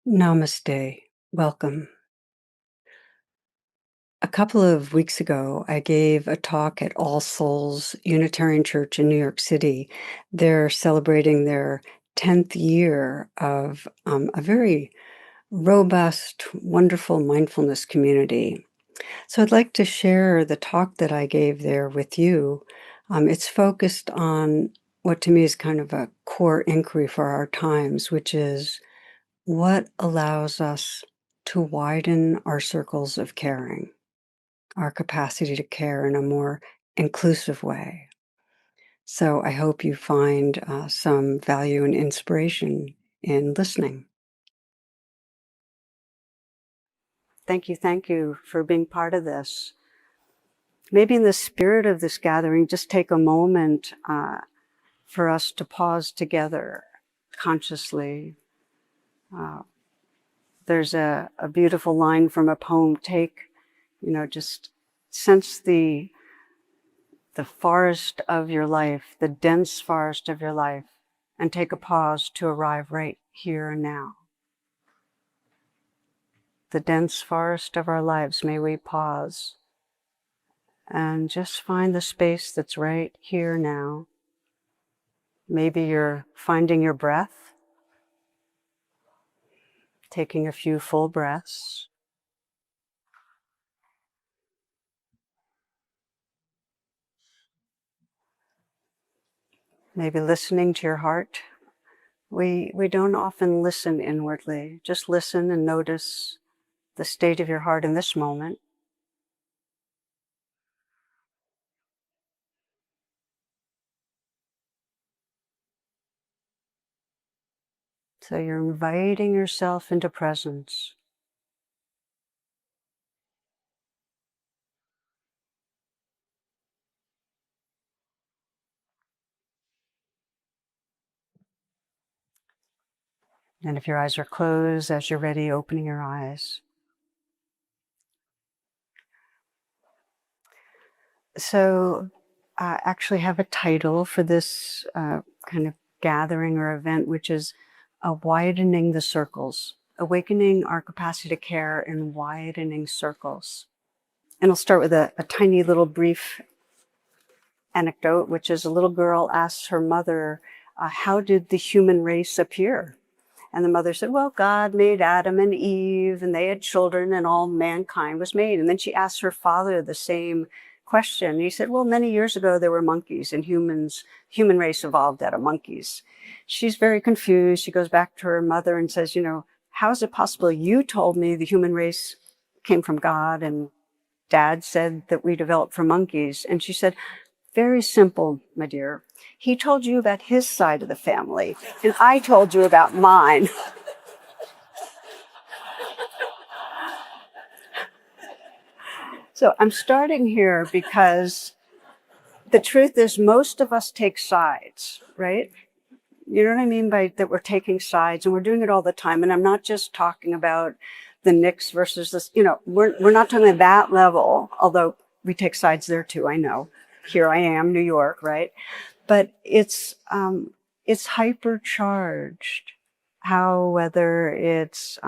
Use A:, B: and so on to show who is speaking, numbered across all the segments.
A: Namaste. Welcome. A couple of weeks ago, I gave a talk at All Souls Unitarian Church in New York City. They're celebrating their 10th year of a very robust, wonderful mindfulness community. So I'd like to share the talk that I gave there with you. It's focused on what to me is kind of a core inquiry for our times, which is what allows us to widen our circles of caring, our capacity to care in a more inclusive way. So I hope you find some value and inspiration in listening. Thank you for being part of this. Maybe in the spirit of this gathering, just take a moment for us to pause together consciously. There's a beautiful line from a poem. Just sense the forest of your life, the dense forest of your life, and take a pause to arrive right here and now. The dense forest of our lives, may we pause and just find the space that's right here now. Maybe you're finding your breath, taking a few full breaths. Maybe listening to your heart. We don't often listen inwardly. Just listen and notice the state of your heart in this moment. So you're inviting yourself into presence. And if your eyes are closed, as you're ready, opening your eyes. So I actually have a title for this kind of gathering or event, which is widening the circles, awakening our capacity to care in widening circles. And I'll start with a tiny little brief anecdote, which is a little girl asks her mother, how did the human race appear? And the mother said, well, God made Adam and Eve, and they had children, and all mankind was made. And then she asked her father the same question. And he said, well, many years ago, there were monkeys, and human race evolved out of monkeys. She's very confused. She goes back to her mother and says, how is it possible you told me the human race came from God, and Dad said that we developed from monkeys? And she said, very simple, my dear. He told you about his side of the family, and I told you about mine. So I'm starting here because the truth is most of us take sides, right? You know what I mean by that we're taking sides, and we're doing it all the time. And I'm not just talking about the Knicks versus this, we're not talking at that level, although we take sides there too, I know. Here I am, New York, right? But it's hypercharged. How, whether it's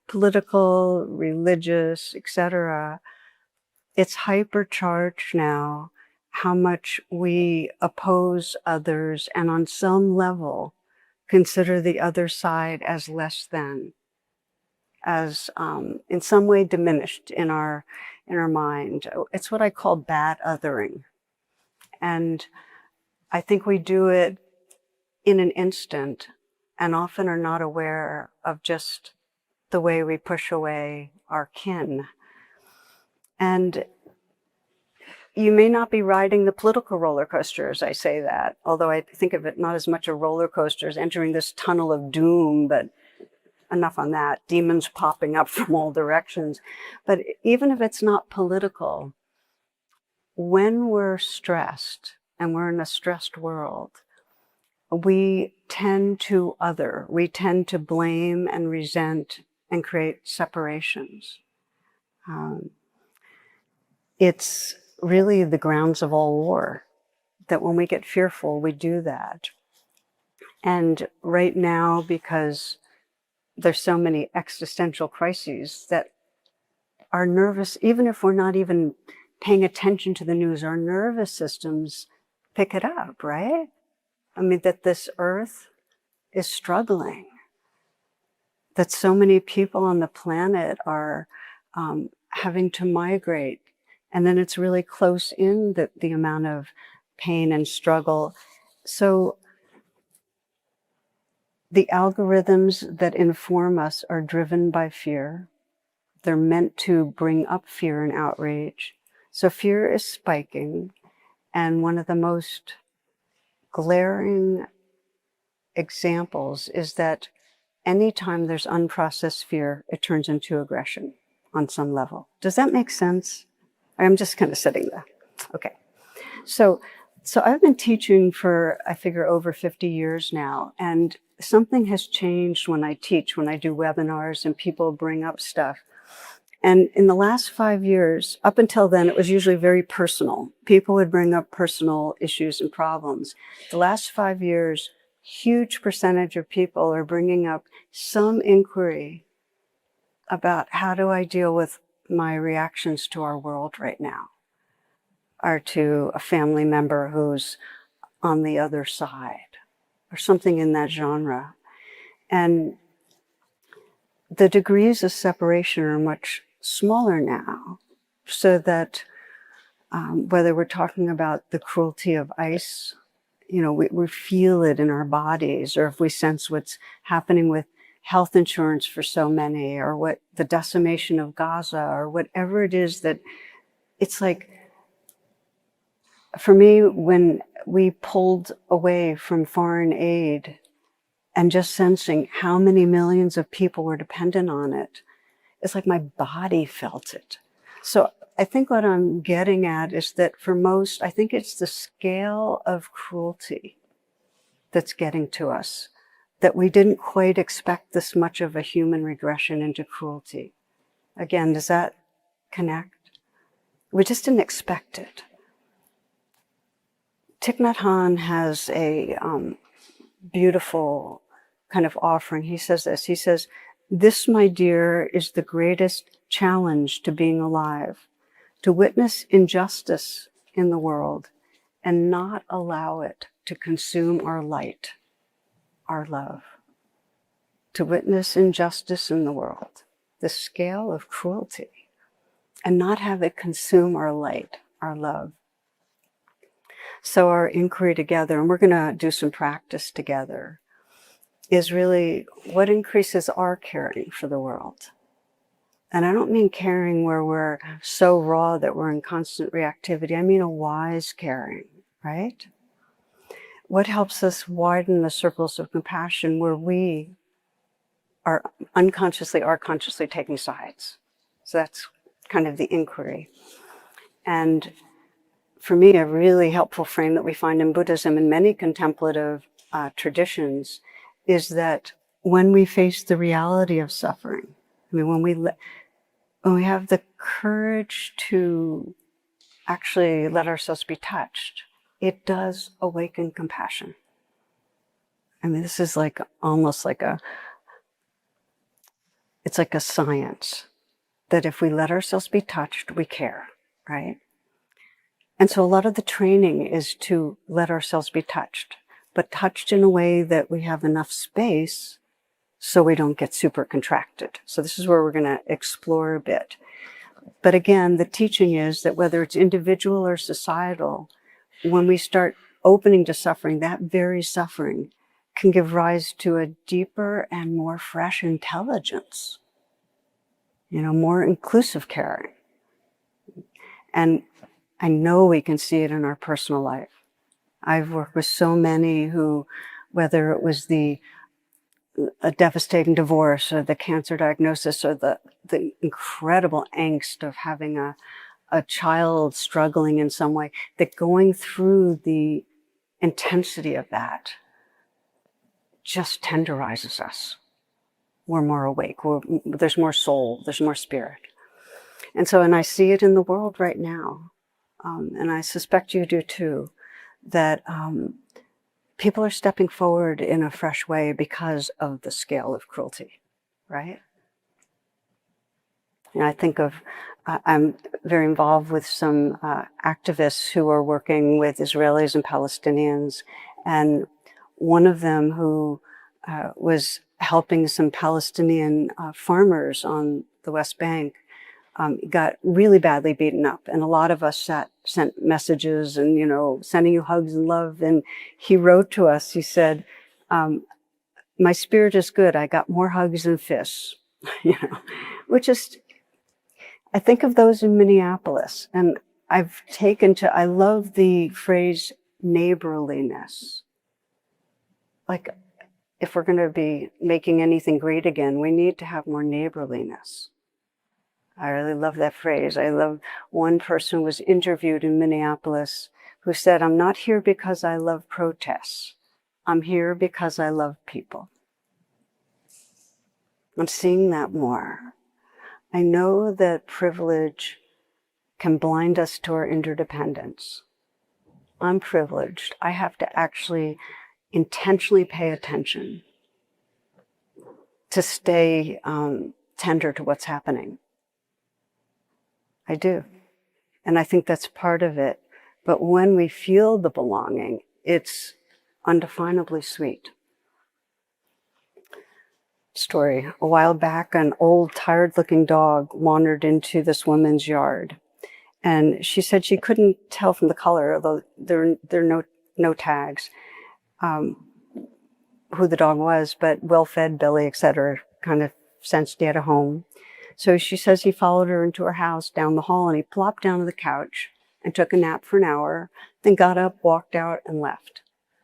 A: political, religious, etc., it's hypercharged now. How much we oppose others, and on some level consider the other side as less than, as in some way diminished in our mind. It's what I call bad othering, and I think we do it in an instant, and often are not aware of just the way we push away our kin. And you may not be riding the political roller coaster as I say that, although I think of it not as much a roller coaster as entering this tunnel of doom, but enough on that. Demons popping up from all directions. But even if it's not political, when we're stressed, and we're in a stressed world, we tend to other, we tend to blame and resent and create separations. It's really the grounds of all war, that when we get fearful, we do that. And right now, because there's so many existential crises that our nervous, even if we're not even paying attention to the news, our nervous systems pick it up, right? I mean, that this earth is struggling, that so many people on the planet are having to migrate. And then it's really close in the amount of pain and struggle. So the algorithms that inform us are driven by fear. They're meant to bring up fear and outrage. So fear is spiking. And one of the most glaring examples is that anytime there's unprocessed fear, it turns into aggression on some level. Does that make sense? I'm just kind of sitting there. Okay. So I've been teaching for, I figure, over 50 years now. And something has changed when I teach, when I do webinars and people bring up stuff. And in the last 5 years, up until then, it was usually very personal. People would bring up personal issues and problems. The last 5 years, huge percentage of people are bringing up some inquiry about how do I deal with my reactions to our world right now, or to a family member who's on the other side, or something in that genre. And the degrees of separation are much smaller now, so that whether we're talking about the cruelty of ICE, we feel it in our bodies, or if we sense what's happening with health insurance for so many, or what the decimation of Gaza, or whatever it is, that it's like, for me, when we pulled away from foreign aid and just sensing how many millions of people were dependent on it, it's like my body felt it. So I think what I'm getting at is that for most, I think it's the scale of cruelty that's getting to us, that we didn't quite expect this much of a human regression into cruelty. Again, does that connect? We just didn't expect it. Thich Nhat Hanh has a beautiful kind of offering. He says this, he says, "This, my dear, is the greatest challenge to being alive, to witness injustice in the world and not allow it to consume our light, our love." To witness injustice in the world, the scale of cruelty, and not have it consume our light, our love. So our inquiry together, and we're going to do some practice together, is really what increases our caring for the world. And I don't mean caring where we're so raw that we're in constant reactivity. I mean a wise caring, right? What helps us widen the circles of compassion where we are unconsciously or consciously taking sides? So that's kind of the inquiry. And for me, a really helpful frame that we find in Buddhism and many contemplative traditions is that when we face the reality of suffering, I mean, when we have the courage to actually let ourselves be touched, it does awaken compassion. I mean, this is like almost like it's like a science, that if we let ourselves be touched, we care, right? And so a lot of the training is to let ourselves be touched, but touched in a way that we have enough space so we don't get super contracted. So this is where we're going to explore a bit. But again, the teaching is that whether it's individual or societal, when we start opening to suffering, that very suffering can give rise to a deeper and more fresh intelligence, more inclusive caring. And I know we can see it in our personal life. I've worked with so many who, whether it was a devastating divorce or the cancer diagnosis or the incredible angst of having a child struggling in some way, that going through the intensity of that just tenderizes us. We're more awake. There's more soul. There's more spirit. And I see it in the world right now. And I suspect you do too, that people are stepping forward in a fresh way because of the scale of cruelty. right? And I think of, I'm very involved with some activists who are working with Israelis and Palestinians. And one of them who was helping some Palestinian farmers on the West Bank got really badly beaten up. And a lot of us sent messages and, you know, sending you hugs and love. And he wrote to us, he said, my spirit is good. I got more hugs than fists, you know, which is, I think of those in Minneapolis, and I've taken to, I love the phrase neighborliness. Like, if we're going to be making anything great again, we need to have more neighborliness. I really love that phrase. I love one person who was interviewed in Minneapolis who said, I'm not here because I love protests. I'm here because I love people. I'm seeing that more. I know that privilege can blind us to our interdependence. I'm privileged. I have to actually intentionally pay attention to stay tender to what's happening. I do. And I think that's part of it. But when we feel the belonging, it's undefinably sweet. Story. A while back, an old, tired-looking dog wandered into this woman's yard. And she said she couldn't tell from the color, although there are no tags, who the dog was, but well-fed, belly, etc., kind of sensed he had a home. So she says he followed her into her house down the hall, and he plopped down on the couch and took a nap for an hour, then got up, walked out, and left.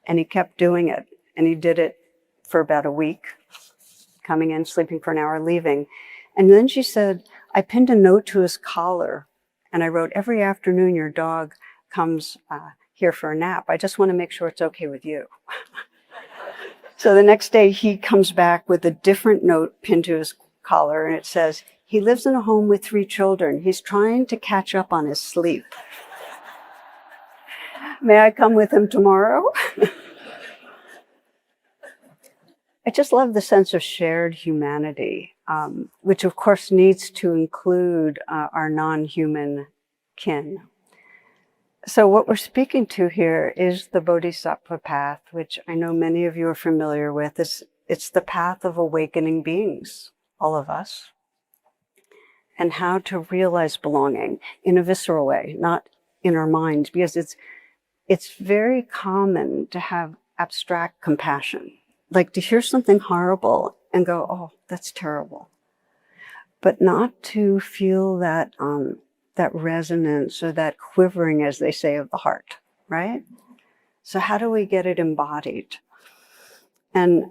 A: And he kept doing it. And he did it for about a week, coming in, sleeping for an hour, leaving. And then she said, I pinned a note to his collar, and I wrote, every afternoon your dog comes here for a nap. I just want to make sure it's okay with you. So the next day he comes back with a different note pinned to his collar, and it says, he lives in a home with 3 children. He's trying to catch up on his sleep. May I come with him tomorrow? I just love the sense of shared humanity, which of course needs to include our non-human kin. So what we're speaking to here is the Bodhisattva path, which I know many of you are familiar with. It's the path of awakening beings, all of us, and how to realize belonging in a visceral way, not in our minds, because it's very common to have abstract compassion, like to hear something horrible and go, oh, that's terrible, but not to feel that that resonance or that quivering, as they say, of the heart, right? So how do we get it embodied? And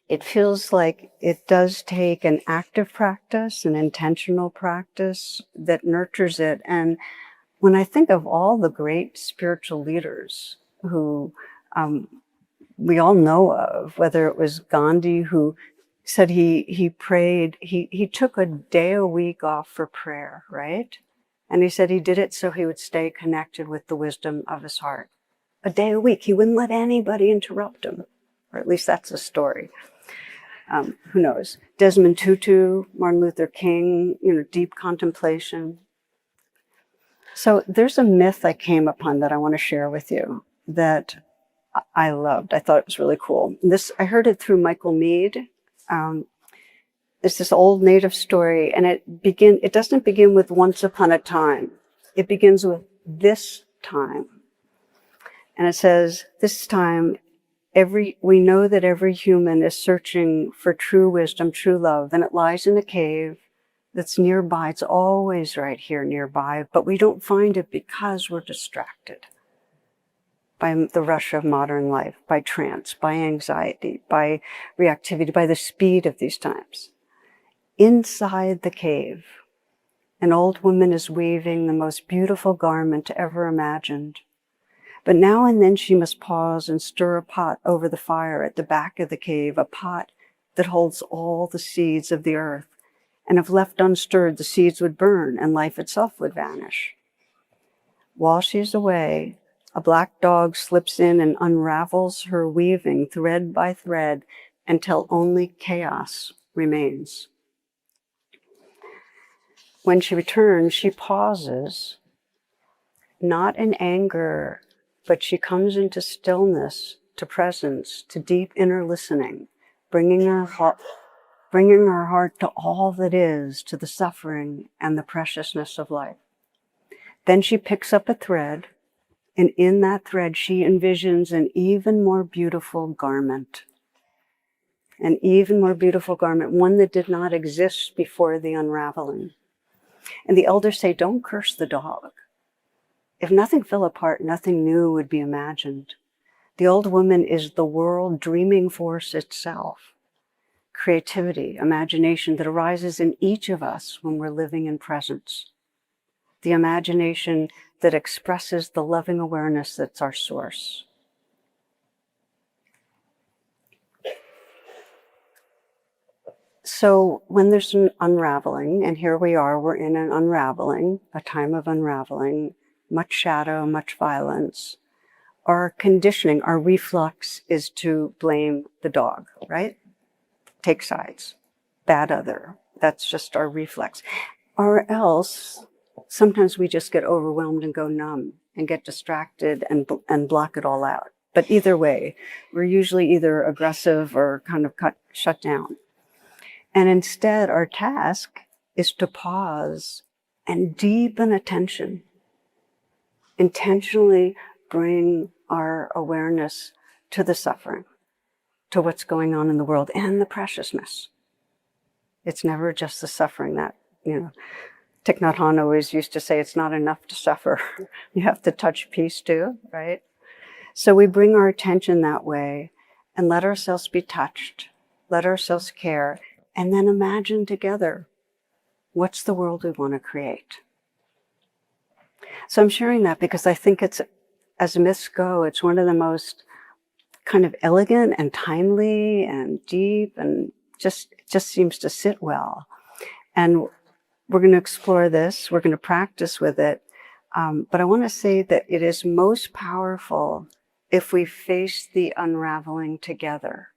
A: it feels like it does take an active practice, an intentional practice that nurtures it. And when I think of all the great spiritual leaders who we all know of, whether it was Gandhi, who said he prayed, he took a day a week off for prayer, right? And he said he did it so he would stay connected with the wisdom of his heart. A day a week. He wouldn't let anybody interrupt him, or at least that's the story. Who knows? Desmond Tutu, Martin Luther King, deep contemplation. So there's a myth I came upon that I want to share with you that I loved. I thought it was really cool. I heard it through Michael Meade. It's this old native story, and it doesn't begin with once upon a time. It begins with this time. And it says, this time, we know that every human is searching for true wisdom, true love, and it lies in a cave that's nearby. It's always right here nearby, but we don't find it because we're distracted by the rush of modern life, by trance, by anxiety, by reactivity, by the speed of these times. Inside the cave, an old woman is weaving the most beautiful garment ever imagined. But now and then she must pause and stir a pot over the fire at the back of the cave, a pot that holds all the seeds of the earth. And if left unstirred, the seeds would burn and life itself would vanish. While she's away, a black dog slips in and unravels her weaving thread by thread until only chaos remains. When she returns, she pauses, not in anger, but she comes into stillness, to presence, to deep inner listening, bringing her heart to all that is, to the suffering and the preciousness of life. Then she picks up a thread, and in that thread she envisions an even more beautiful garment. An even more beautiful garment, one that did not exist before the unraveling. And the elders say, don't curse the dog. If nothing fell apart, nothing new would be imagined. The old woman is the world dreaming force itself. Creativity, imagination that arises in each of us when we're living in presence. The imagination that expresses the loving awareness that's our source. So when there's an unraveling, and here we are, we're in an unraveling, a time of unraveling, much shadow, much violence, our conditioning, our reflex is to blame the dog, right? Take sides, bad other. That's just our reflex. Or else, sometimes we just get overwhelmed and go numb and get distracted and block it all out. But either way, we're usually either aggressive or kind of shut down. And instead, our task is to pause and deepen attention. Intentionally bring our awareness to the suffering, to what's going on in the world and the preciousness. It's never just the suffering that, Thich Nhat Hanh always used to say, it's not enough to suffer. You have to touch peace too, right? So we bring our attention that way and let ourselves be touched, let ourselves care, and then imagine together, what's the world we want to create? So I'm sharing that because I think it's, as myths go, it's one of the most kind of elegant and timely and deep and just seems to sit well. And we're going to explore this. We're going to practice with it. But I want to say that it is most powerful if we face the unraveling together.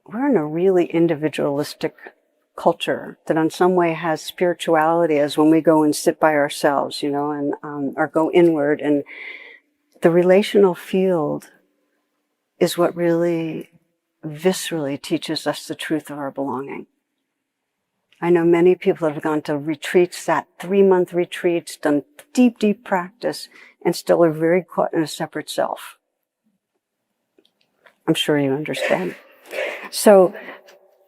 A: We're in a really individualistic culture that in some way has spirituality as when we go and sit by ourselves, and or go inward. And the relational field is what really viscerally teaches us the truth of our belonging. I know many people that have gone to retreats, that 3-month retreats, done deep, deep practice, and still are very caught in a separate self. I'm sure you understand. So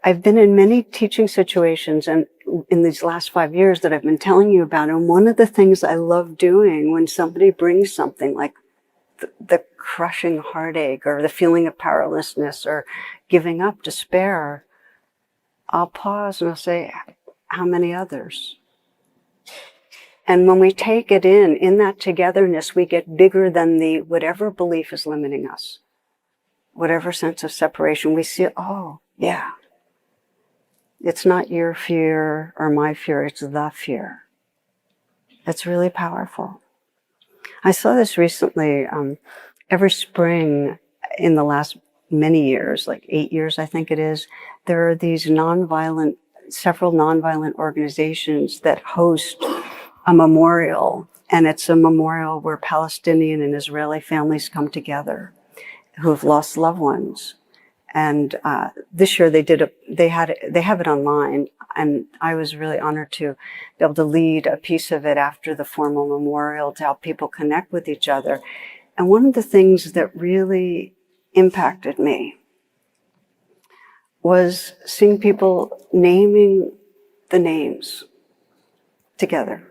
A: I've been in many teaching situations and in these last 5 years that I've been telling you about, and one of the things I love doing when somebody brings something like the crushing heartache or the feeling of powerlessness or giving up, despair, I'll pause and I'll say, how many others? And when we take it in that togetherness, we get bigger than the whatever belief is limiting us, whatever sense of separation. We see, oh, yeah, it's not your fear or my fear, it's the fear. It's really powerful. I saw this recently. Every spring in the last many years, like 8 years, I think it is, there are these several nonviolent organizations that host a memorial. And it's a memorial where Palestinian and Israeli families come together who have lost loved ones. And this year they have it online, and I was really honored to be able to lead a piece of it after the formal memorial to help people connect with each other. And one of the things that really impacted me was seeing people naming the names together,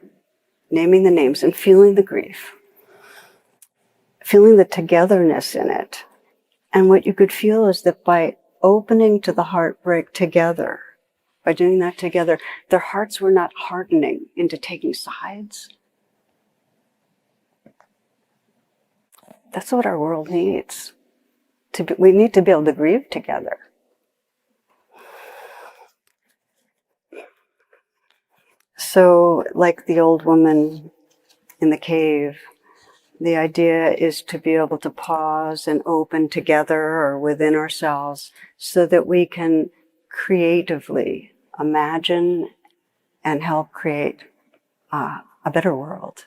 A: naming the names and feeling the grief, feeling the togetherness in it. And what you could feel is that by opening to the heartbreak together, by doing that together, their hearts were not hardening into taking sides. That's what our world needs. We need to be able to grieve together. So, like the old woman in the cave, The idea is to be able to pause and open together or within ourselves so that we can creatively imagine and help create a better world.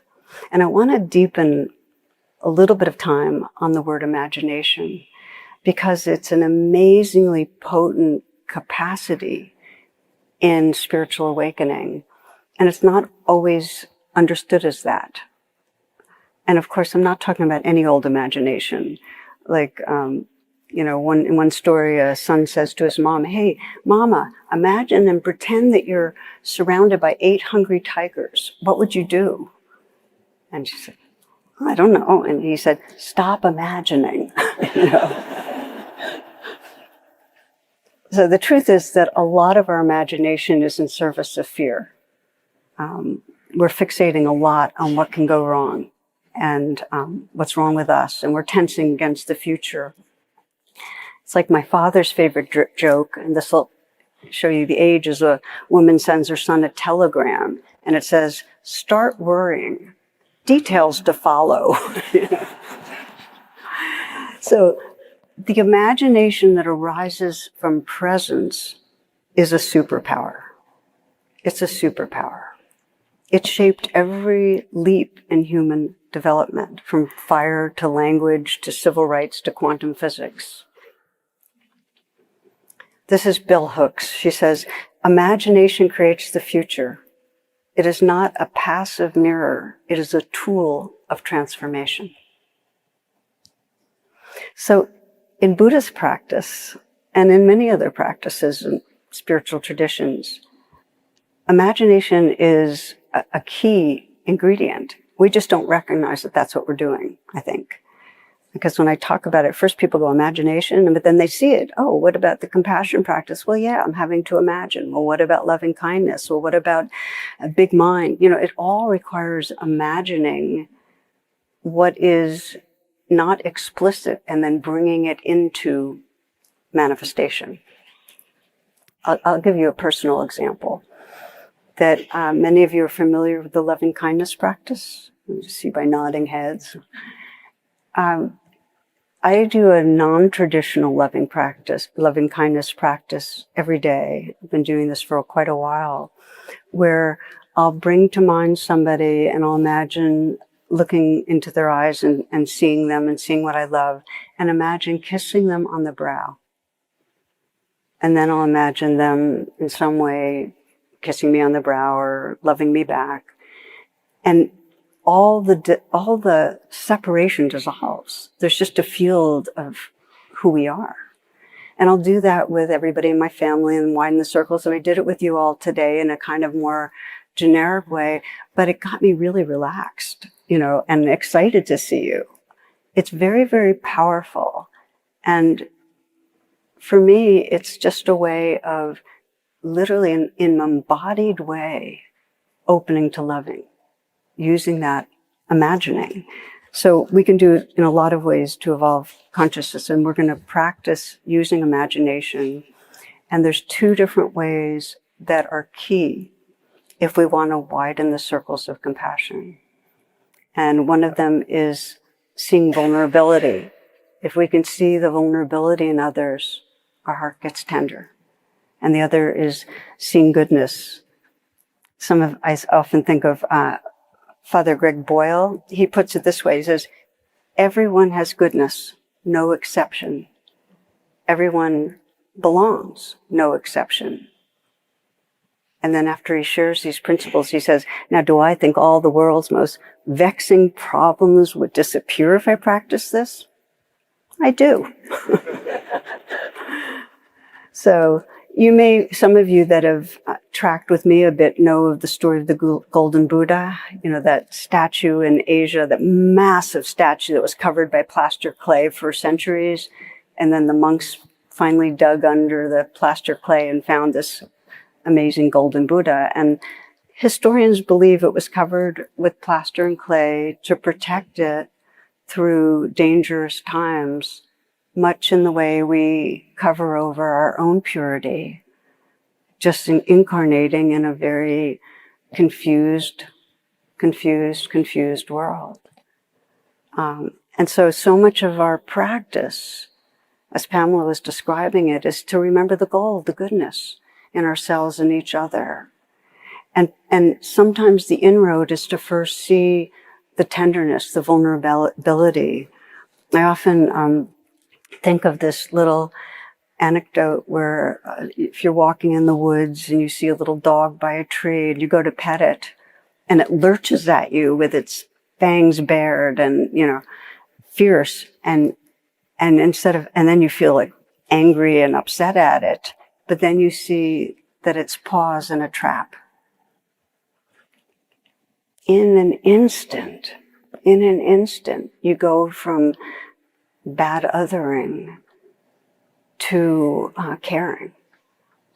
A: And I want to deepen a little bit of time on the word imagination because it's an amazingly potent capacity in spiritual awakening. And it's not always understood as that. And of course, I'm not talking about any old imagination. Like, in one story, a son says to his mom, "Hey, Mama, imagine and pretend that you're surrounded by 8 hungry tigers. What would you do?" And she said, "I don't know." And he said, "Stop imagining." So the truth is that a lot of our imagination is in service of fear. We're fixating a lot on what can go wrong and what's wrong with us, and we're tensing against the future. It's like my father's favorite joke, and this will show you the age, is a woman sends her son a telegram, and it says, "Start worrying, details to follow." So the imagination that arises from presence is a superpower. It's a superpower. It shaped every leap in human development, from fire to language to civil rights to quantum physics. This is Bill Hooks. She says, "Imagination creates the future. It is not a passive mirror. It is a tool of transformation." So in Buddhist practice, and in many other practices and spiritual traditions, imagination is a key ingredient. We just don't recognize that that's what we're doing, I think. Because when I talk about it, first people go imagination, but then they see it. Oh, what about the compassion practice? Well, yeah, I'm having to imagine. Well, what about loving kindness? Well, what about a big mind? It all requires imagining what is not explicit and then bringing it into manifestation. I'll give you a personal example that many of you are familiar with the loving kindness practice. You see by nodding heads. I do a non-traditional loving kindness practice every day. I've been doing this for quite a while, where I'll bring to mind somebody and I'll imagine looking into their eyes and seeing them and seeing what I love, and imagine kissing them on the brow. And then I'll imagine them in some way kissing me on the brow or loving me back. And all the separation dissolves. There's just a field of who we are. And I'll do that with everybody in my family and widen the circles. And I did it with you all today in a kind of more generic way, but it got me really relaxed, and excited to see you. It's very, very powerful. And for me, it's just a way of literally in an embodied way, opening to loving. Using that imagining. So we can do it in a lot of ways to evolve consciousness, and we're going to practice using imagination. And there's 2 different ways that are key if we want to widen the circles of compassion. And one of them is seeing vulnerability. If we can see the vulnerability in others, our heart gets tender. And the other is seeing goodness. I often think of Father Greg Boyle. He puts it this way. He says, "Everyone has goodness, no exception. Everyone belongs, no exception." And then after he shares these principles, he says, "Now, do I think all the world's most vexing problems would disappear if I practiced this? I do." So some of you that have tracked with me a bit know of the story of the Golden Buddha, that statue in Asia, that massive statue that was covered by plaster clay for centuries. And then the monks finally dug under the plaster clay and found this amazing Golden Buddha. And historians believe it was covered with plaster and clay to protect it through dangerous times, much in the way we cover over our own purity, just incarnating in a very confused world. And so much of our practice, as Pamela was describing it, is to remember the goal, the goodness in ourselves and each other. And sometimes the inroad is to first see the tenderness, the vulnerability. I often think of this little anecdote where if you're walking in the woods and you see a little dog by a tree and you go to pet it and it lurches at you with its fangs bared and, fierce, and then you feel like angry and upset at it, but then you see that its paws in a trap. In an instant, you go from bad othering to caring.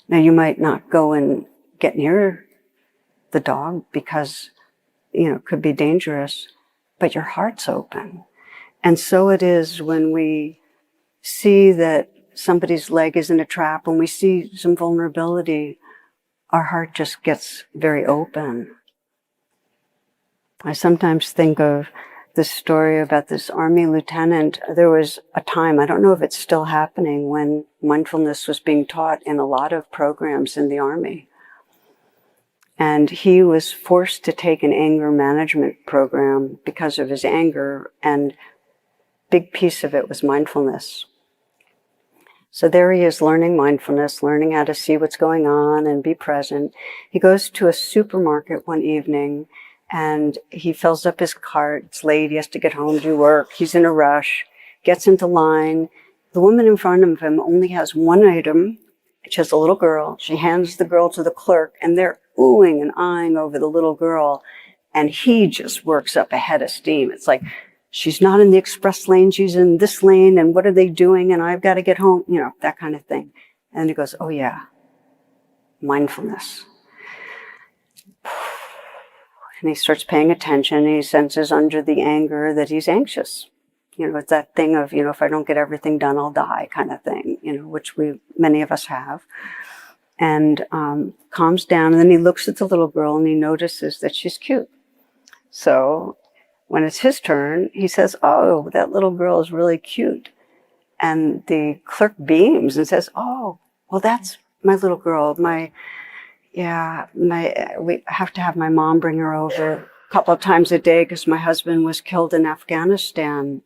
A: Now, you might not go and get near the dog because, it could be dangerous, but your heart's open. And so it is when we see that somebody's leg is in a trap, when we see some vulnerability, our heart just gets very open. I sometimes think of this story about this army lieutenant. There was a time, I don't know if it's still happening, when mindfulness was being taught in a lot of programs in the army. And he was forced to take an anger management program because of his anger, and a big piece of it was mindfulness. So there he is learning mindfulness, learning how to see what's going on and be present. He goes to a supermarket one evening and he fills up his cart. It's late, he has to get home, do work. He's in a rush, gets into line. The woman in front of him only has one item. She has a little girl. She hands the girl to the clerk and they're oohing and eyeing over the little girl. And he just works up a head of steam. It's like, she's not in the express lane, she's in this lane, and what are they doing? And I've got to get home, that kind of thing. And he goes, oh yeah, mindfulness. And he starts paying attention. He senses under the anger that he's anxious. It's that thing of, if I don't get everything done, I'll die kind of thing, which many of us have. And calms down. And then he looks at the little girl and he notices that she's cute. So when it's his turn, he says, oh, that little girl is really cute. And the clerk beams and says, oh, well, that's my little girl. We have to have my mom bring her over a couple of times a day because my husband was killed in Afghanistan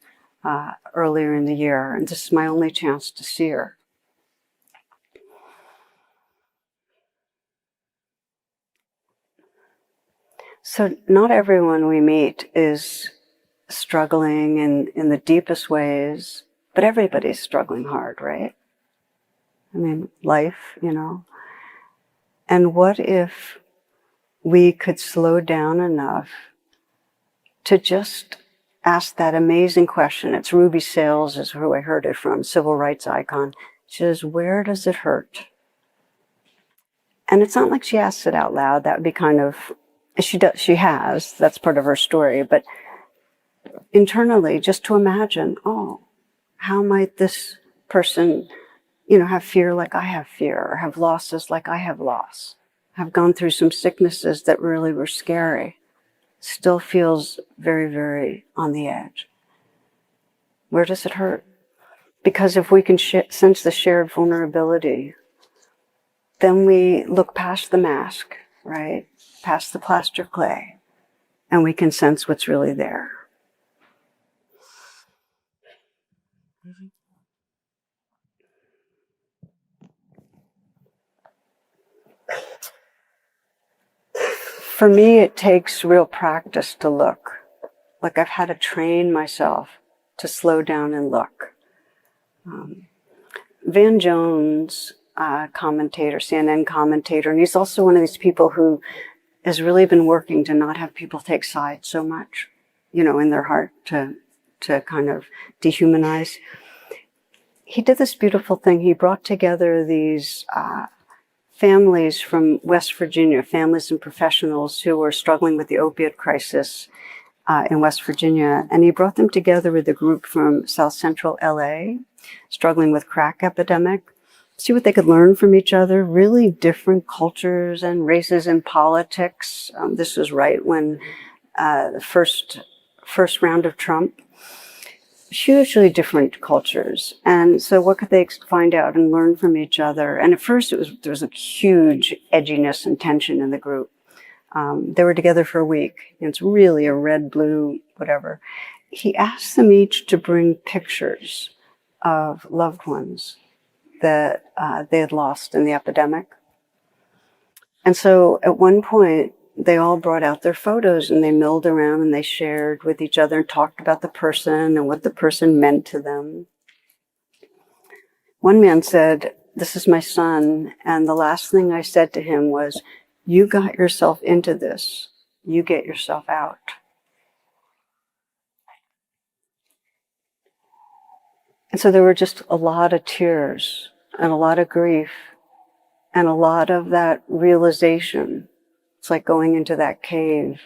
A: earlier in the year. And this is my only chance to see her. So not everyone we meet is struggling in the deepest ways, but everybody's struggling hard, right? I mean, life, And what if we could slow down enough to just ask that amazing question? It's Ruby Sales is who I heard it from, civil rights icon. She says, where does it hurt? And it's not like she asks it out loud. That would be kind of, she has, that's part of her story, but internally, just to imagine, oh, how might this person, have fear like I have fear, or have losses like I have loss, have gone through some sicknesses that really were scary, still feels very, very on the edge. Where does it hurt? Because if we can sense the shared vulnerability, then we look past the mask, right? Past the plaster clay, and we can sense what's really there. For me, it takes real practice to look. Like I've had to train myself to slow down and look. Van Jones, commentator, CNN commentator, and he's also one of these people who has really been working to not have people take sides so much, in their heart to kind of dehumanize. He did this beautiful thing. He brought together these families from West Virginia, families and professionals who were struggling with the opiate crisis in West Virginia. And he brought them together with a group from South Central LA, struggling with crack epidemic, see what they could learn from each other, really different cultures and races and politics. This was right when the first round of Trump. hugely different cultures. And so what could they find out and learn from each other? And at first there was a huge edginess and tension in the group. They were together for a week. And it's really a red, blue, whatever. He asked them each to bring pictures of loved ones that they had lost in the epidemic. And so at one point, they all brought out their photos and they milled around and they shared with each other and talked about the person and what the person meant to them. One man said, "This is my son, and the last thing I said to him was, you got yourself into this, you get yourself out." And so there were just a lot of tears and a lot of grief and a lot of that realization. It's like going into that cave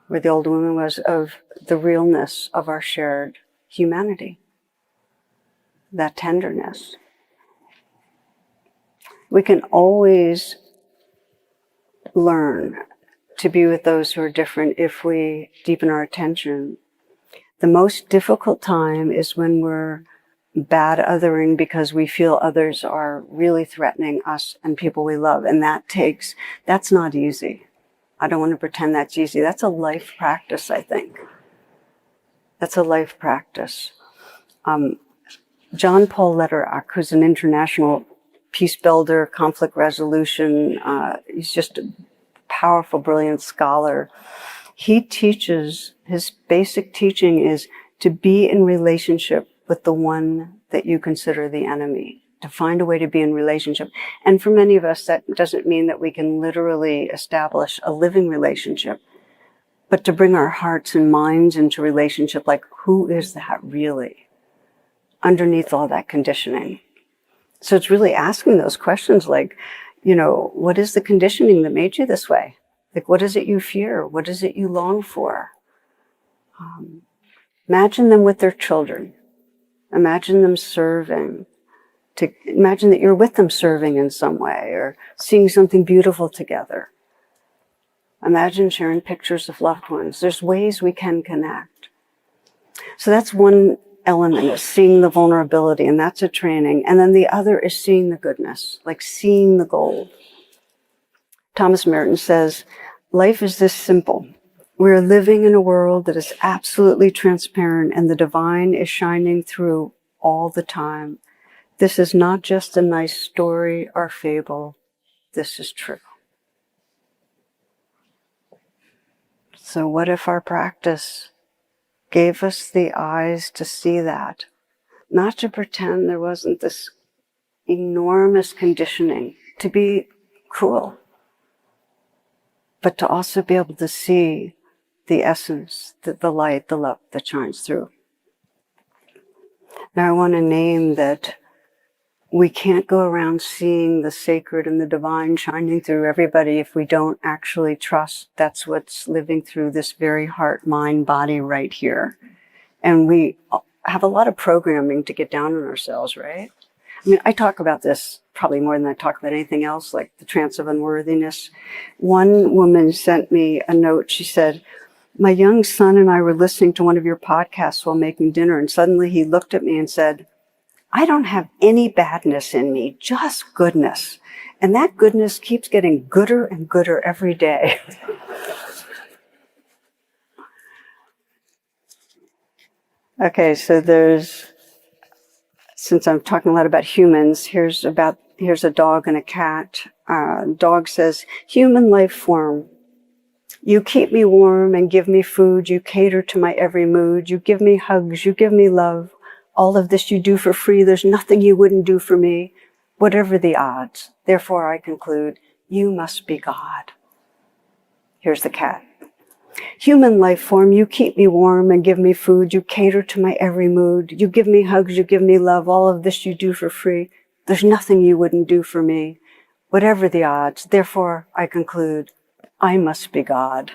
A: where the old woman was, of the realness of our shared humanity, that tenderness. We can always learn to be with those who are different if we deepen our attention. The most difficult time is when we're bad othering because we feel others are really threatening us and people we love. And that's not easy. I don't want to pretend that's easy. That's a life practice, I think. That's a life practice. John Paul Lederach, who's an international peace builder, conflict resolution, he's just a powerful, brilliant scholar. He teaches, his basic teaching is to be in relationship with the one that you consider the enemy, to find a way to be in relationship. And for many of us, that doesn't mean that we can literally establish a living relationship, but to bring our hearts and minds into relationship, like, who is that really underneath all that conditioning? So it's really asking those questions like, what is the conditioning that made you this way? Like, what is it you fear? What is it you long for? Imagine them with their children. Imagine them serving. Imagine that you're with them serving in some way or seeing something beautiful together. Imagine sharing pictures of loved ones. There's ways we can connect. So that's one element, of seeing the vulnerability, and that's a training. And then the other is seeing the goodness, like seeing the gold. Thomas Merton says, life is this simple. We're living in a world that is absolutely transparent and the divine is shining through all the time. This is not just a nice story or fable. This is true. So what if our practice gave us the eyes to see that? Not to pretend there wasn't this enormous conditioning to be cruel, but to also be able to see the essence, the light, the love that shines through. Now I want to name that we can't go around seeing the sacred and the divine shining through everybody if we don't actually trust that's what's living through this very heart, mind, body right here. And we have a lot of programming to get down on ourselves, right? I mean, I talk about this probably more than I talk about anything else, like the trance of unworthiness. One woman sent me a note. She said, my young son and I were listening to one of your podcasts while making dinner, and suddenly he looked at me and said, I don't have any badness in me, just goodness. And that goodness keeps getting gooder and gooder every day. Okay, so since I'm talking a lot about humans, here's a dog and a cat. Dog says, human life form. You keep me warm and give me food. You cater to my every mood. You give me hugs. You give me love. All of this you do for free. There's nothing you wouldn't do for me. Whatever the odds. Therefore, I conclude, you must be God. Here's the cat. Human life form, you keep me warm and give me food. You cater to my every mood. You give me hugs. You give me love. All of this you do for free. There's nothing you wouldn't do for me. Whatever the odds. Therefore, I conclude, I must be God.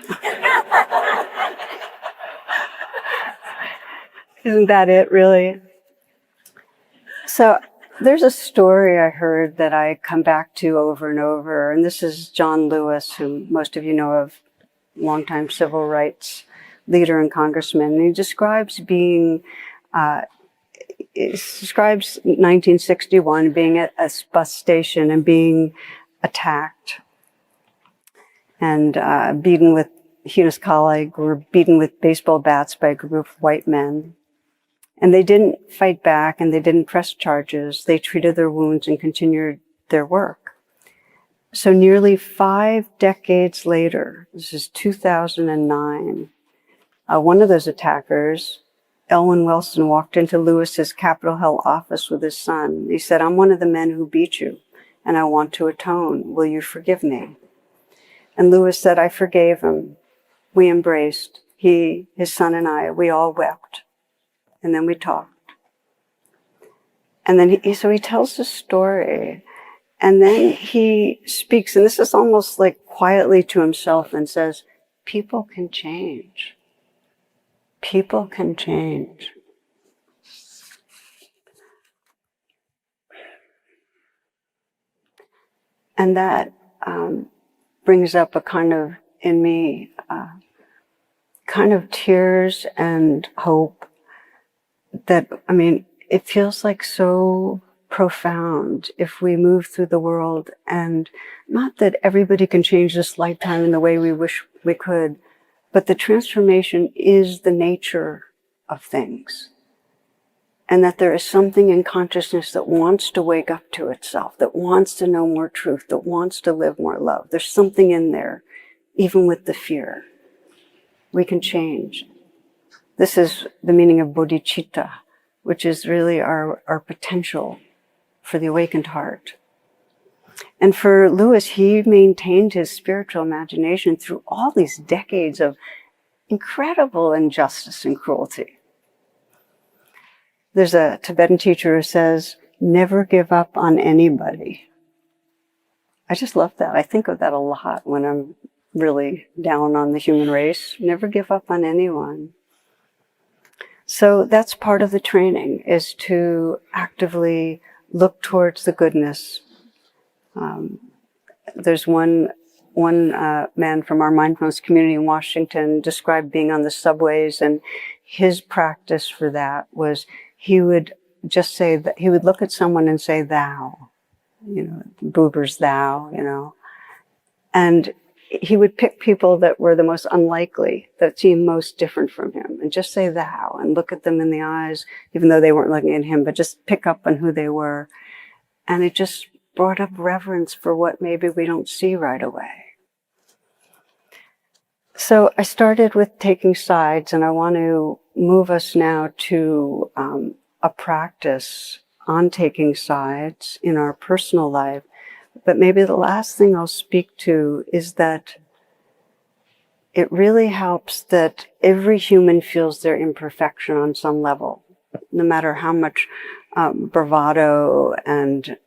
A: Isn't that it, really? So there's a story I heard that I come back to over and over, and this is John Lewis, who most of you know of, longtime civil rights leader and congressman. And he describes being, it describes 1961 being at a bus station and being attacked and beaten with, he and his colleague were beaten with baseball bats by a group of white men. And they didn't fight back and they didn't press charges. They treated their wounds and continued their work. So nearly 5 decades later, this is 2009, one of those attackers, Elwyn Wilson, walked into Lewis's Capitol Hill office with his son. He said, "I'm one of the men who beat you, and I want to atone. Will you forgive me?" And Lewis said, "I forgave him." We embraced, he, his son, and I, we all wept. And then we talked. And then so he tells the story. And then he speaks, and this is almost like quietly to himself, and says, people can change. People can change. And that brings up a kind of, in me, kind of tears and hope that, I mean, it feels like so profound if we move through the world, and not that everybody can change this lifetime in the way we wish we could, but the transformation is the nature of things. And that there is something in consciousness that wants to wake up to itself, that wants to know more truth, that wants to live more love. There's something in there, even with the fear. We can change. This is the meaning of bodhicitta, which is really our potential for the awakened heart. And for Lewis, he maintained his spiritual imagination through all these decades of incredible injustice and cruelty. There's a Tibetan teacher who says, never give up on anybody. I just love that. I think of that a lot when I'm really down on the human race. Never give up on anyone. So that's part of the training, is to actively look towards the goodness. There's one man from our mindfulness community in Washington described being on the subways, and his practice for that was he would just say that he would look at someone and say, "Thou," Buber's "Thou," and he would pick people that were the most unlikely, that seemed most different from him, and just say "Thou," and look at them in the eyes, even though they weren't looking at him, but just pick up on who they were. And it just brought up reverence for what maybe we don't see right away. So I started with taking sides, and I want to move us now to a practice on taking sides in our personal life. But maybe the last thing I'll speak to is that it really helps that every human feels their imperfection on some level, no matter how much bravado and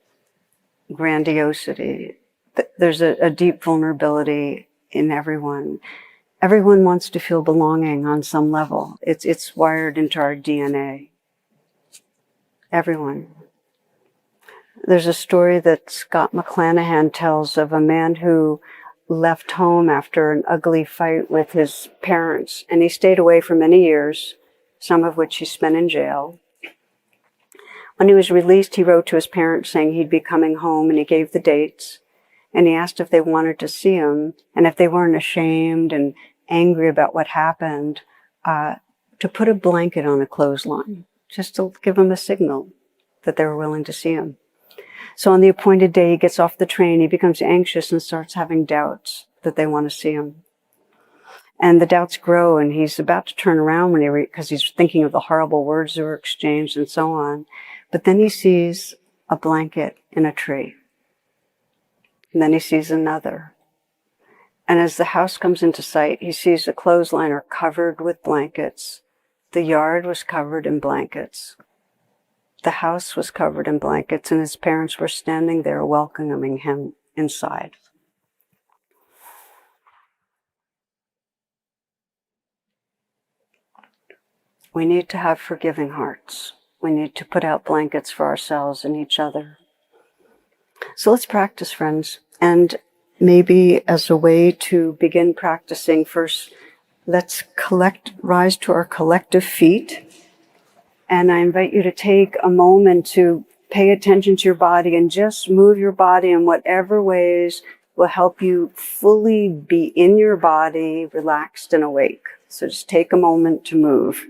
A: grandiosity. There's a deep vulnerability in everyone. Everyone wants to feel belonging on some level. It's wired into our DNA. Everyone. There's a story that Scott McClanahan tells of a man who left home after an ugly fight with his parents, and he stayed away for many years, some of which he spent in jail. When he was released, he wrote to his parents saying he'd be coming home, and he gave the dates, and he asked if they wanted to see him, and if they weren't ashamed and angry about what happened, to put a blanket on a clothesline, just to give him a signal that they were willing to see him. So on the appointed day, he gets off the train, he becomes anxious and starts having doubts that they want to see him. And the doubts grow, and he's about to turn around because he's thinking of the horrible words that were exchanged and so on. But then he sees a blanket in a tree. And then he sees another. And as the house comes into sight, he sees the clothesline are covered with blankets. The yard was covered in blankets. The house was covered in blankets, and his parents were standing there welcoming him inside. We need to have forgiving hearts. We need to put out blankets for ourselves and each other. So let's practice, friends. And maybe as a way to begin practicing, first Let's rise to our collective feet. And I invite you to take a moment to pay attention to your body and just move your body in whatever ways will help you fully be in your body, relaxed and awake. So just take a moment to move.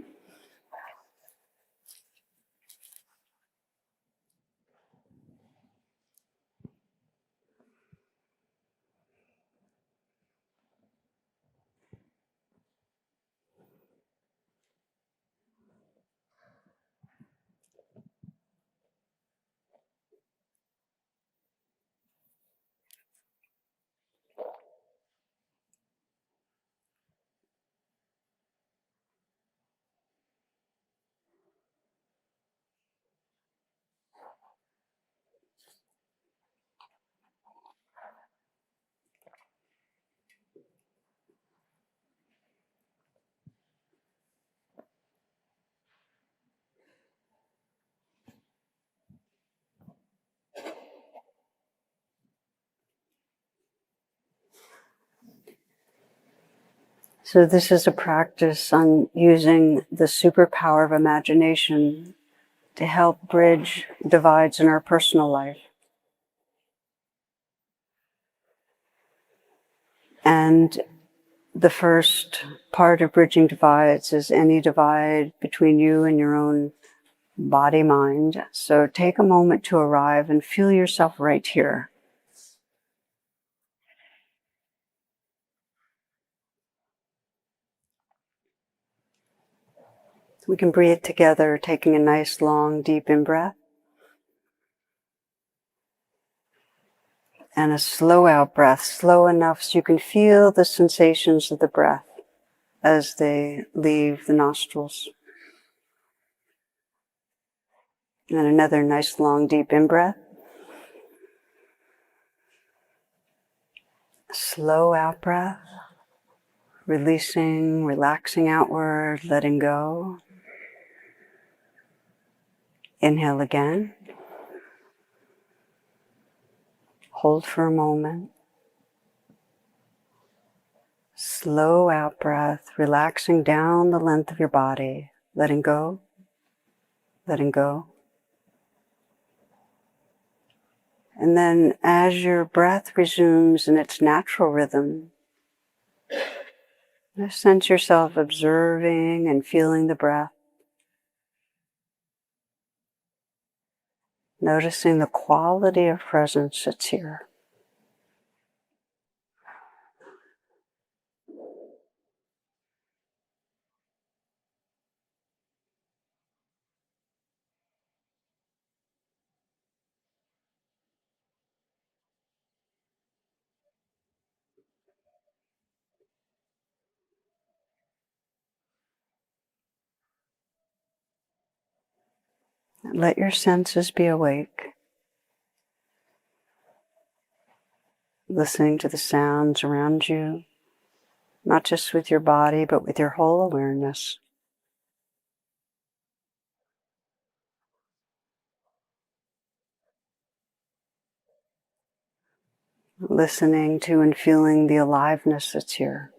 A: So this is a practice on using the superpower of imagination to help bridge divides in our personal life. And the first part of bridging divides is any divide between you and your own body-mind. So take a moment to arrive and feel yourself right here. We can breathe together, taking a nice, long, deep in-breath. And a slow out breath, slow enough so you can feel the sensations of the breath as they leave the nostrils. And another nice, long, deep in-breath. Slow out breath, releasing, relaxing outward, letting go. Inhale again. Hold for a moment. Slow out breath, relaxing down the length of your body, letting go, letting go. And then as your breath resumes in its natural rhythm, just sense yourself observing and feeling the breath, noticing the quality of presence that's here. Let your senses be awake, listening to the sounds around you, not just with your body, but with your whole awareness. Listening to and feeling the aliveness that's here.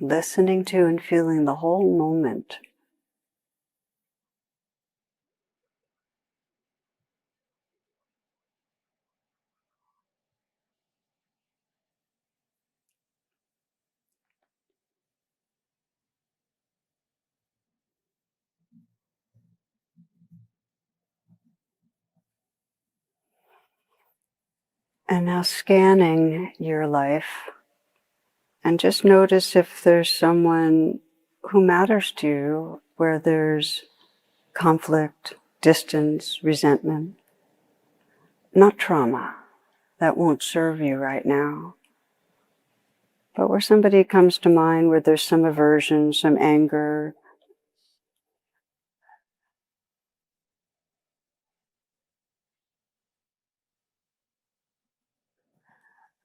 A: Listening to and feeling the whole moment. And now scanning your life, and just notice if there's someone who matters to you, where there's conflict, distance, resentment, not trauma. That won't serve you right now. But where somebody comes to mind where there's some aversion, some anger.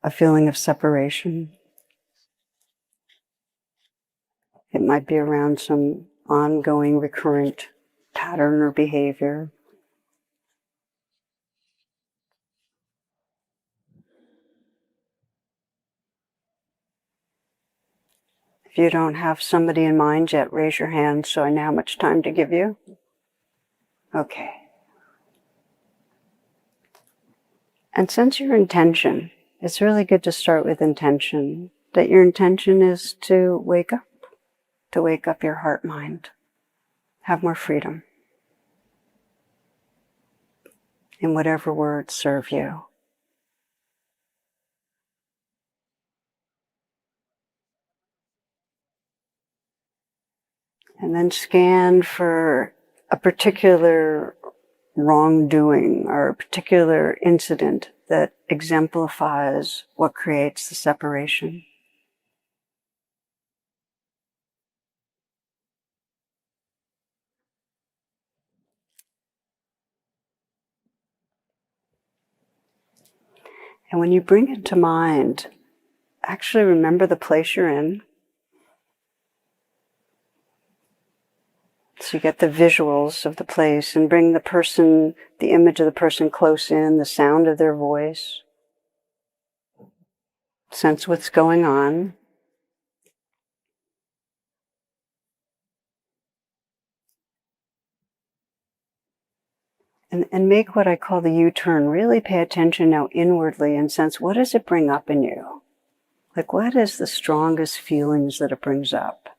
A: a feeling of separation. It might be around some ongoing, recurrent pattern or behavior. If you don't have somebody in mind yet, raise your hand so I know how much time to give you. Okay. And sense your intention. It's really good to start with intention. That your intention is to wake up your heart mind, have more freedom in whatever words serve you. And then scan for a particular wrongdoing or a particular incident that exemplifies what creates the separation. And when you bring it to mind, actually remember the place you're in. So you get the visuals of the place and bring the person, the image of the person close in, the sound of their voice. Sense what's going on. And make what I call the U-turn. Really pay attention now inwardly and sense, what does it bring up in you? Like, what is the strongest feelings that it brings up?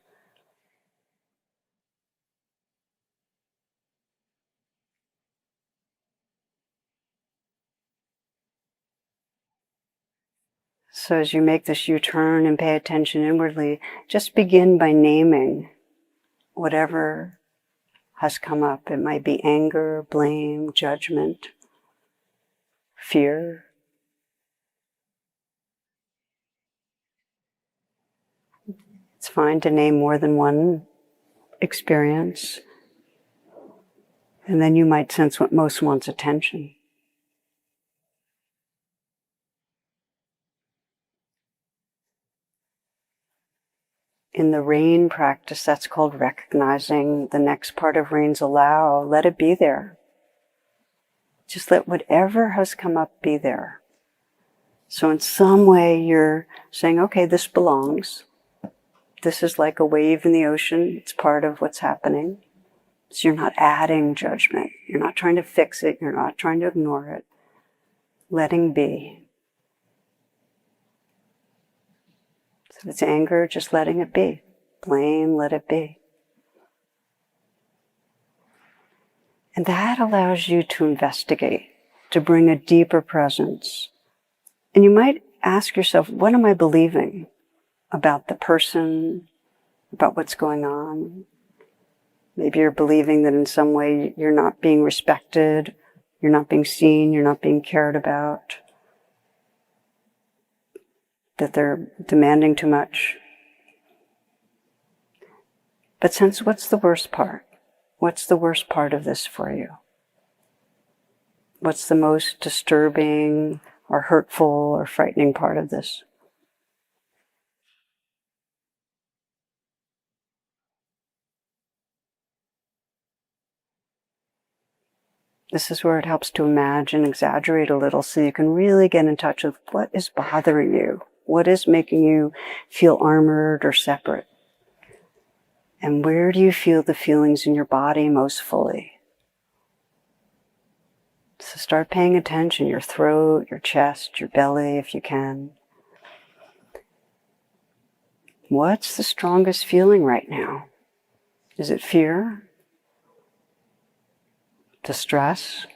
A: So as you make this U-turn and pay attention inwardly, just begin by naming whatever has come up. It might be anger, blame, judgment, fear. It's fine to name more than one experience. And then you might sense what most wants attention. In the rain practice, that's called recognizing. The next part of rain's allow. Let it be there. Just let whatever has come up be there. So in some way you're saying, okay, this belongs. This is like a wave in the ocean. It's part of what's happening. So you're not adding judgment. You're not trying to fix it. You're not trying to ignore it. Letting be. So if it's anger, just letting it be. Blame, let it be. And that allows you to investigate, to bring a deeper presence. And you might ask yourself, what am I believing about the person, about what's going on? Maybe you're believing that in some way you're not being respected, you're not being seen, you're not being cared about, that they're demanding too much. But sense, what's the worst part? What's the worst part of this for you? What's the most disturbing or hurtful or frightening part of this? This is where it helps to imagine, exaggerate a little so you can really get in touch with what is bothering you, what is making you feel armored or separate. And where do you feel the feelings in your body most fully? So start paying attention, your throat, your chest, your belly, if you can. What's the strongest feeling right now? Is it fear? Distress?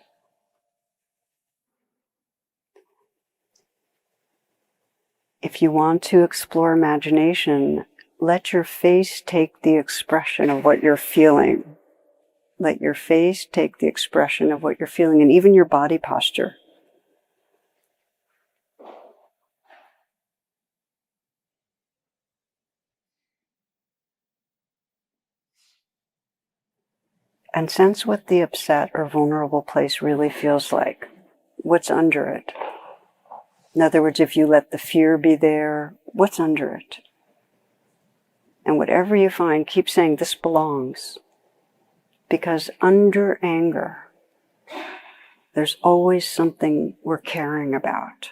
A: If you want to explore imagination, let your face take the expression of what you're feeling. Let your face take the expression of what you're feeling, and even your body posture. And sense what the upset or vulnerable place really feels like. What's under it? In other words, if you let the fear be there, what's under it? And whatever you find, keep saying, this belongs. Because under anger, there's always something we're caring about.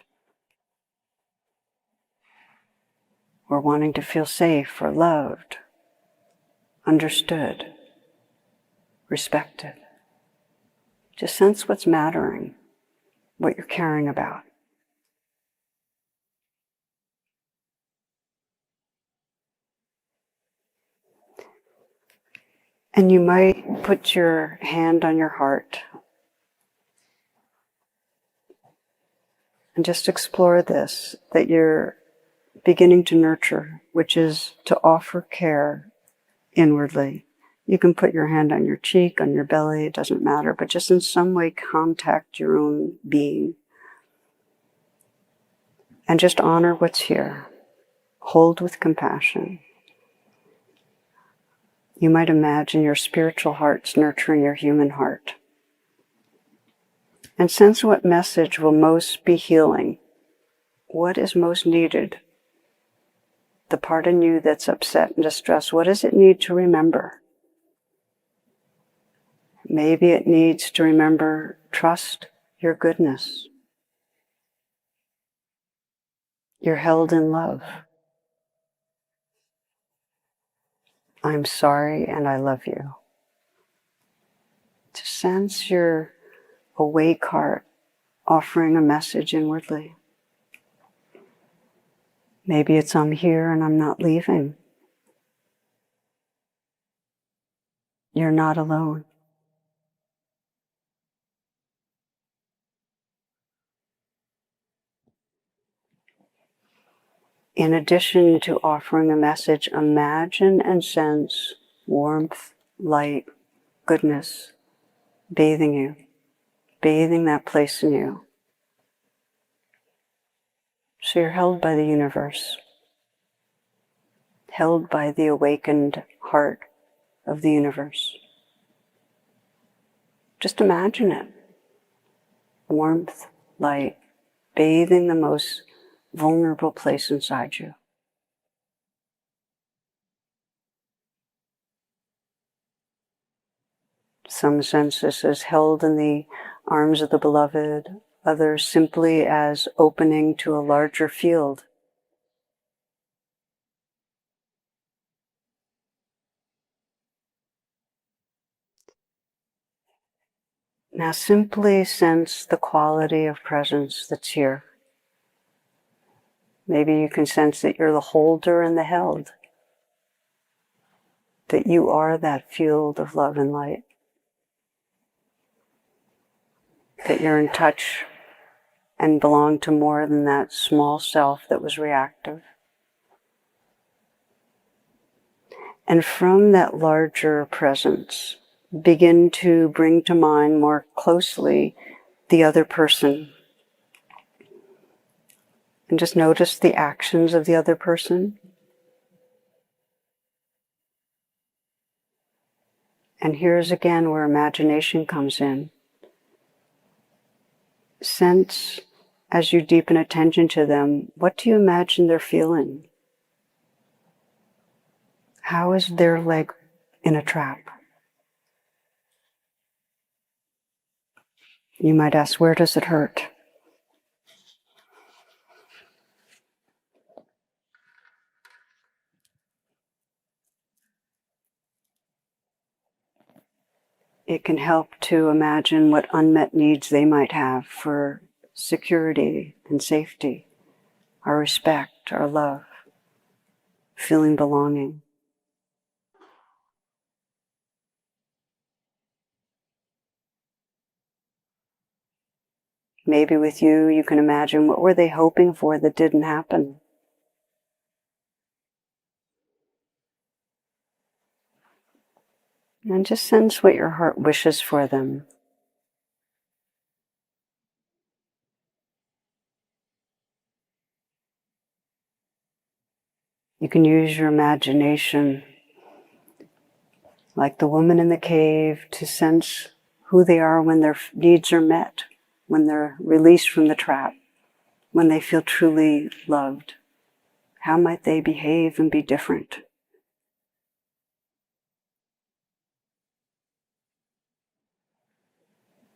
A: We're wanting to feel safe or loved, understood, respected. Just sense what's mattering, what you're caring about. And you might put your hand on your heart and just explore this, that you're beginning to nurture, which is to offer care inwardly. You can put your hand on your cheek, on your belly, it doesn't matter, but just in some way contact your own being. And just honor what's here. Hold with compassion. You might imagine your spiritual heart's nurturing your human heart. And sense what message will most be healing. What is most needed? The part in you that's upset and distressed, what does it need to remember? Maybe it needs to remember, trust your goodness. You're held in love. I'm sorry and I love you. To sense your awake heart offering a message inwardly. Maybe it's I'm here and I'm not leaving. You're not alone. In addition to offering a message, imagine and sense warmth, light, goodness bathing you, bathing that place in you. So you're held by the universe, held by the awakened heart of the universe. Just imagine it. Warmth, light, bathing the most vulnerable place inside you. Some sense this as held in the arms of the beloved, others simply as opening to a larger field. Now simply sense the quality of presence that's here. Maybe you can sense that you're the holder and the held, that you are that field of love and light, that you're in touch and belong to more than that small self that was reactive. And from that larger presence, begin to bring to mind more closely the other person. And just notice the actions of the other person. And here's again where imagination comes in. Sense, as you deepen attention to them, what do you imagine they're feeling? How is their leg in a trap? You might ask, where does it hurt? It can help to imagine what unmet needs they might have for security and safety, our respect, our love, feeling belonging. Maybe with you, you can imagine what were they hoping for that didn't happen. And just sense what your heart wishes for them. You can use your imagination, like the woman in the cave, to sense who they are when their needs are met, when they're released from the trap, when they feel truly loved? How might they behave and be different?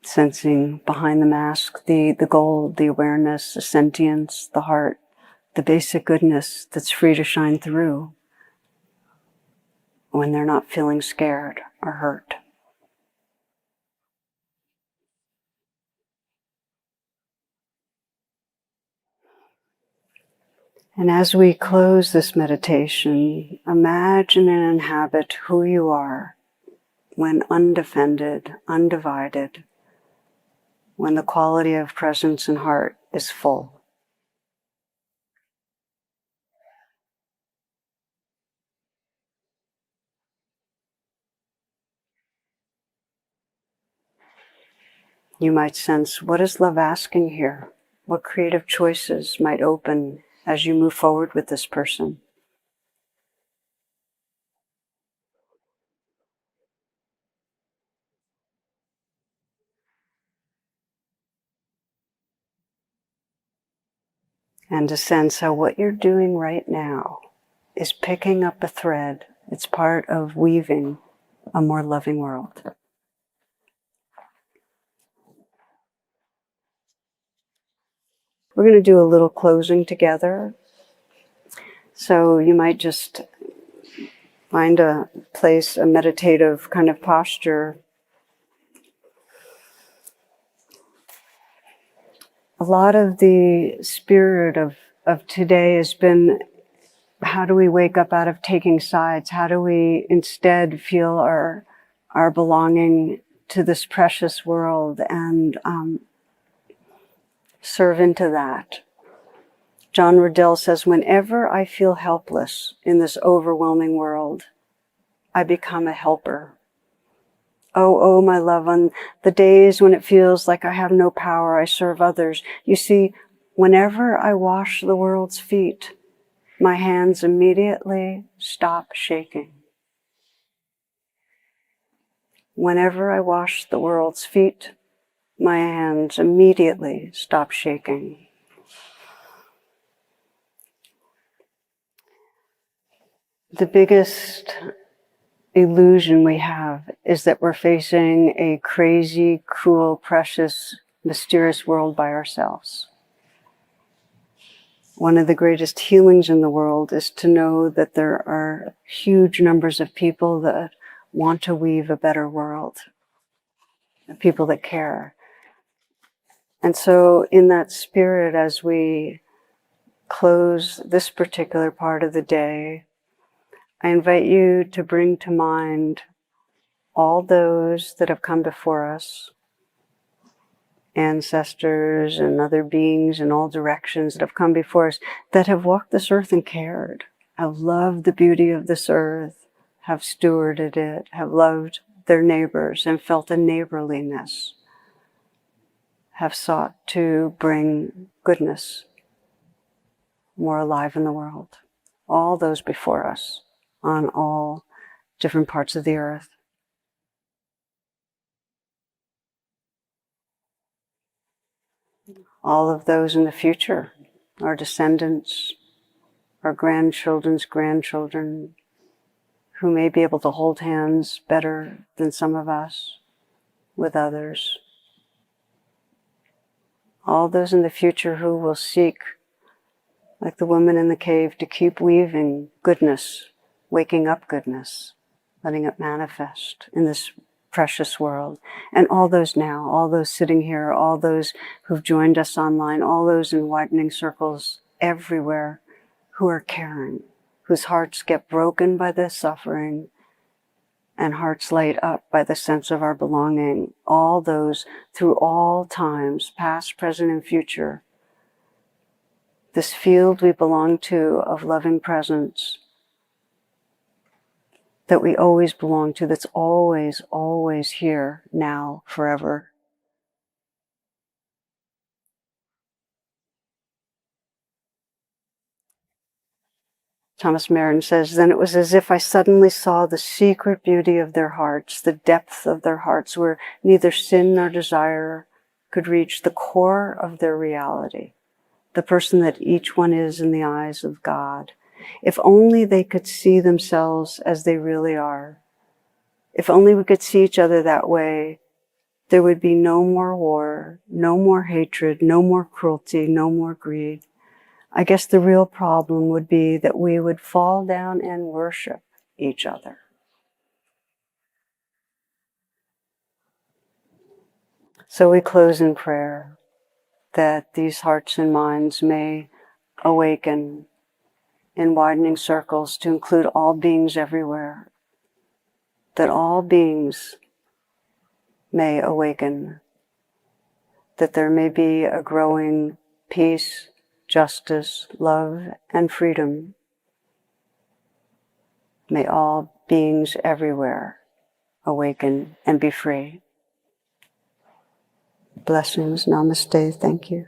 A: Sensing behind the mask the gold, the awareness, the sentience, the heart, the basic goodness that's free to shine through when they're not feeling scared or hurt. And as we close this meditation, imagine and inhabit who you are when undefended, undivided, when the quality of presence and heart is full. You might sense, what is love asking here? What creative choices might open as you move forward with this person? And to sense how what you're doing right now is picking up a thread. It's part of weaving a more loving world. We're going to do a little closing together. So you might just find a place, a meditative kind of posture. A lot of the spirit of today has been, how do we wake up out of taking sides? How do we instead feel our belonging to this precious world and serve into that? John Riddell says, whenever I feel helpless in this overwhelming world, I become a helper. Oh, my love, on the days when it feels like I have no power, I serve others. You see, whenever I wash the world's feet, my hands immediately stop shaking. Whenever I wash the world's feet, my hands immediately stop shaking. The biggest illusion we have is that we're facing a crazy, cruel, precious, mysterious world by ourselves. One of the greatest healings in the world is to know that there are huge numbers of people that want to weave a better world, people that care. And so in that spirit, as we close this particular part of the day, I invite you to bring to mind all those that have come before us, ancestors and other beings in all directions that have come before us, that have walked this earth and cared, have loved the beauty of this earth, have stewarded it, have loved their neighbors and felt a neighborliness, have sought to bring goodness more alive in the world. All those before us on all different parts of the earth. All of those in the future, our descendants, our grandchildren's grandchildren, who may be able to hold hands better than some of us with others. All those in the future who will seek, like the woman in the cave, to keep weaving goodness, waking up goodness, letting it manifest in this precious world. And all those now, all those sitting here, all those who've joined us online, all those in widening circles everywhere who are caring, whose hearts get broken by this suffering and hearts light up by the sense of our belonging. All those through all times, past, present, and future. This field we belong to of loving presence that we always belong to, that's always, always here, now, forever. Thomas Merton says, then it was as if I suddenly saw the secret beauty of their hearts, the depth of their hearts, where neither sin nor desire could reach the core of their reality. the person that each one is in the eyes of God. If only they could see themselves as they really are. If only we could see each other that way, there would be no more war, no more hatred, no more cruelty, no more greed. I guess the real problem would be that we would fall down and worship each other. So we close in prayer that these hearts and minds may awaken in widening circles to include all beings everywhere, that all beings may awaken, that there may be a growing peace, justice, love, and freedom. May all beings everywhere awaken and be free. Blessings. Namaste. Thank you.